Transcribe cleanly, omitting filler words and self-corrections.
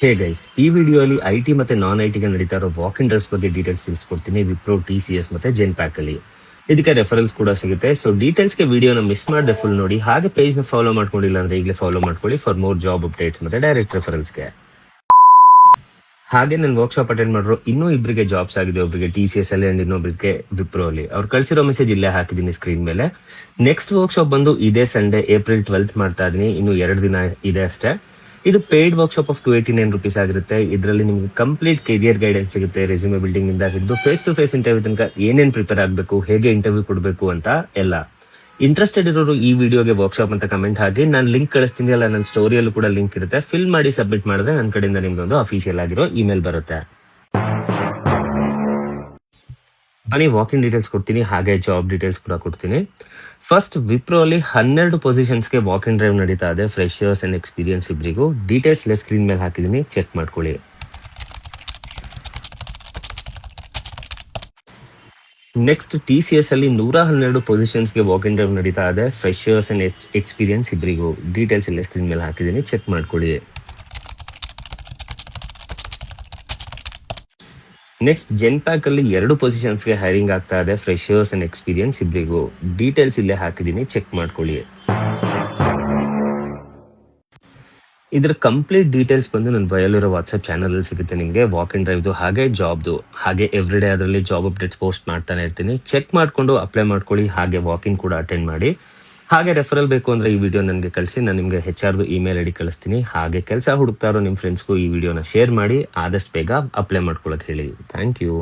Hey guys, ಈ ವಿಡಿಯೋಲಿ IT ಮತ್ತೆ ನಾನ್ ಐಟಿಗೆ ನಡೀತಾ ಇರೋ ವಾಕ್ ಇನ್ ಡ್ರೆಸ್ ಬಗ್ಗೆ ಡೀಟೇಲ್ಸ್ ತಿಳಿಸ್ಕೊಡ್ತೀನಿ. ವಿಪ್ರೋ, TCS ಮತ್ತೆ ಜೆನ್ ಪ್ಯಾಕ್ ಅಲ್ಲಿ. ಇದಕ್ಕೆ ರೆಫರೆನ್ಸ್ ಕೂಡ ಸಿಗುತ್ತೆ. ಸೊ ಡೀಟೇಲ್ಸ್ಗೆ ವಿಡಿಯೋನ ಮಿಸ್ ಮಾಡದೆ ಫುಲ್ ನೋಡಿ. ಹಾಗೆ ಪೇಜ್ ನ ಫಾಲೋ ಮಾಡ್ಕೊಂಡಿಲ್ಲ ಅಂದ್ರೆ ಈಗಲೇ ಫಾಲೋ ಮಾಡ್ಕೊಳ್ಳಿ ಫಾರ್ ಮೋರ್ ಜಾಬ್ ಅಪ್ಡೇಟ್ಸ್ ಮತ್ತೆ ಡೈರೆಕ್ಟ್ ರೆಫರೆನ್ಸ್ಗೆ. ಹಾಗೆ ನನ್ನ ವರ್ಕ್ಶಾಪ್ ಅಟೆಂಡ್ ಮಾಡಿರೋ ಇನ್ನೂ ಇಬ್ಬರಿಗೆ ಜಾಬ್ಸ್ ಆಗಿದೆ. ಒಬ್ಬರಿಗೆ TCS ಅಲ್ಲಿ ಅಂಡ್ ಇನ್ನೊಬ್ಬರಿಗೆ ವಿಪ್ರೋ ಅಲ್ಲಿ. ಅವ್ರು ಕಳಿಸಿರೋ ಮೆಸೇಜ್ ಇಲ್ಲೇ ಹಾಕಿದ್ದೀನಿ ಸ್ಕ್ರೀನ್ ಮೇಲೆ. ನೆಕ್ಸ್ಟ್ ವರ್ಕ್ಶಾಪ್ ಬಂದು ಇದೇ ಸಂಡೇ April 12th ಮಾಡ್ತಾ ಇದೀನಿ. ಇನ್ನು 2 ದಿನ ಇದೆ ಅಷ್ಟೇ. ಇದು ಪೇಯ್ಡ್ ವರ್ಕ್ಶಾಪ್ ಆಫ್ 289 ರುಪೀಸ್ ಆಗಿರುತ್ತೆ. ಇದರಲ್ಲಿ ನಿಮಗೆ ಕಂಪ್ಲೀಟ್ ಕೆರಿಯರ್ ಗೈಡೆನ್ಸ್ ಸಿಗುತ್ತೆ. ರೆಸ್ಯೂಮೆ ಬಿಲ್ಡಿಂಗ್ ಇಂದ ಹಿಡಿದು ಫೇಸ್ ಟು ಫೇಸ್ ಇಂಟರ್ವ್ಯೂ ತನಕ ಏನೇನ್ ಪ್ರಿಪೇರ್ ಆಗಬೇಕು, ಹೇಗೆ ಇಂಟರ್ವ್ಯೂ ಕೊಡಬೇಕು ಅಂತ ಎಲ್ಲ. ಇಂಟ್ರೆಸ್ಟೆಡ್ ಇರೋರು ಈ ವಿಡಿಯೋಗೆ ವರ್ಕ್ಶಾಪ್ ಅಂತ ಕಮೆಂಟ್ ಹಾಕಿ. ನಾನು ಲಿಂಕ್ ಕಳಿಸ್ತೀನಿ, ಅಲ್ಲ ನನ್ನ ಸ್ಟೋರಿಯಲ್ಲೂ ಕೂಡ ಲಿಂಕ್ ಇರುತ್ತೆ. ಫಿಲ್ ಮಾಡಿ ಸಬ್ಮಿಟ್ ಮಾಡಿದ್ರೆ ನನ್ನ ಕಡೆಯಿಂದ ನಿಮ್ದೊಂದು ಅಫಿಷಿಯಲ್ ಆಗಿರೋ ಇಮೇಲ್ ಬರುತ್ತೆ. ಬನ್ನಿ ವಾಕಿಂಗ್ ಡೀಟೇಲ್ಸ್ ಕೊಡ್ತೀನಿ, ಹಾಗೆ ಜಾಬ್ ಡೀಟೇಲ್ಸ್ ಕೂಡ ಕೊಡ್ತೀನಿ. ಫಸ್ಟ್, ವಿಪ್ರೋ ಅಲ್ಲಿ 12 ಪೊಸಿಷನ್ಸ್ಗೆ ವಾಕ್ ಇನ್ ಡ್ರೈವ್ ನಡೀತಾ ಇದೆ. ಫ್ರೆಶರ್ಸ್ ಅಂಡ್ ಎಕ್ಸ್ಪೀರಿಯನ್ಸ್ ಇಬ್ಬರಿಗೂ. ಡೀಟೇಲ್ಸ್ ಸ್ಕ್ರೀನ್ ಮೇಲೆ ಹಾಕಿದ್ದೀನಿ, ಚೆಕ್ ಮಾಡ್ಕೊಳ್ಳಿ. ನೆಕ್ಸ್ಟ್, TCS ಅಲ್ಲಿ 112 ಪೊಸಿಷನ್ಸ್ಗೆ ವಾಕ್ ಇನ್ ಡ್ರೈವ್ ನಡೀತಾ ಇದೆ. ಫ್ರೆಶರ್ಸ್ ಅಂಡ್ ಎಕ್ಸ್ಪೀರಿಯನ್ಸ್ ಇಬ್ಬರಿಗೂ. ಡೀಟೇಲ್ಸ್ ಎಲ್ಲ ಸ್ಕ್ರೀನ್ ಮೇಲೆ ಹಾಕಿದ್ದೀನಿ, ಚೆಕ್ ಮಾಡ್ಕೊಳ್ಳಿ. ನೆಕ್ಸ್ಟ್, ಜೆನ್ ಪ್ಯಾಕ್ ಅಲ್ಲಿ 2 ಪೊಸಿಷನ್ಸ್ಗೆ ಹೈರಿಂಗ್ ಆಗ್ತಾ ಇದೆ. ಫ್ರೆಶರ್ಸ್ ಅಂಡ್ ಎಕ್ಸ್ಪೀರಿಯನ್ಸ್ ಇಬ್ಬರಿಗೂ. ಡೀಟೇಲ್ಸ್ ಇಲ್ಲೇ ಹಾಕಿದ್ದೀನಿ, ಚೆಕ್ ಮಾಡ್ಕೊಳ್ಳಿ. ಇದರ ಕಂಪ್ಲೀಟ್ ಡೀಟೇಲ್ಸ್ ಬಂದು ನನ್ನ ಬಯಲಿರೋ ವಾಟ್ಸ್ಆಪ್ ಚಾನಲ್ ಅಲ್ಲಿ ಸಿಗುತ್ತೆ ನಿಮಗೆ. ವಾಕ್ ಇನ್ ಡ್ರೈವ್ದು ಹಾಗೆ ಜಾಬ್ದು ಹಾಗೆ ಎವ್ರಿ ಡೇ ಅದರಲ್ಲಿ ಜಾಬ್ ಅಪ್ಡೇಟ್ಸ್ ಪೋಸ್ಟ್ ಮಾಡ್ತಾನೆ ಇರ್ತೀನಿ. ಚೆಕ್ ಮಾಡ್ಕೊಂಡು ಅಪ್ಲೈ ಮಾಡ್ಕೊಳ್ಳಿ. ಹಾಗೆ ವಾಕ್ ಇನ್ ಕೂಡ ಅಟೆಂಡ್ ಮಾಡಿ. ಹಾಗೆ ರೆಫರಲ್ ಬೇಕು ಅಂದ್ರೆ ಈ ವಿಡಿಯೋ ನನಗೆ ಕಳಿಸಿ, ನಾನು ನಿಮಗೆ HR ಇಮೇಲ್ ID ಕಳಿಸ್ತೀನಿ. ಹಾಗೆ ಕೆಲಸ ಹುಡುಕ್ತಾ ಇರೋ ನಿಮ್ಮ ಫ್ರೆಂಡ್ಸ್ಗೂ ಈ ವಿಡಿಯೋನ ಶೇರ್ ಮಾಡಿ. ಆದಷ್ಟು ಬೇಗ ಅಪ್ಲೈ ಮಾಡ್ಕೊಳಕ್ ಹೇಳಿ. Thank you.